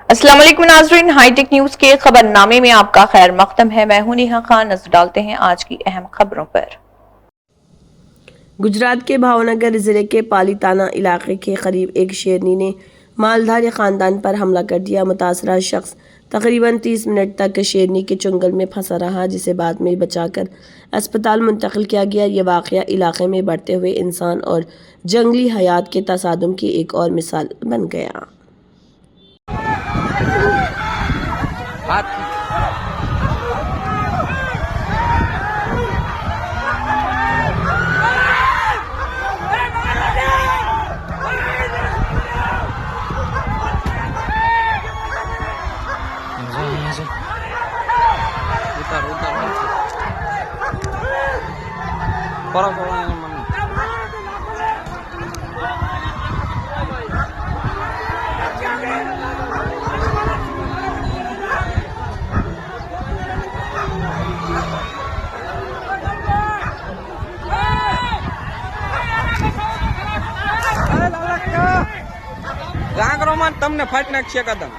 अस्सलाम वालेकुम नाज़रीन, हाईटेक न्यूज के खबरनामे में आपका खैर मकदम है। मैं हूं नेहा खान। नजर डालते हैं आज की अहम खबरों पर। गुजरात के भावनगर जिले के पालीताना इलाके के करीब एक शेरनी ने मालधारी खानदान पर हमला कर दिया। मुतासरा शख्स तकरीबन 30 मिनट तक शेरनी के चुंगल में फंसा रहा, जिसे बाद में बचाकर अस्पताल मुंतकिल किया गया। ये वाक़या इलाके में बढ़ते हुए इंसान और जंगली हयात के तसादुम की एक और मिसाल बन गया। ગાંગરોમાં તમને ફાટ નાખશે કદમ।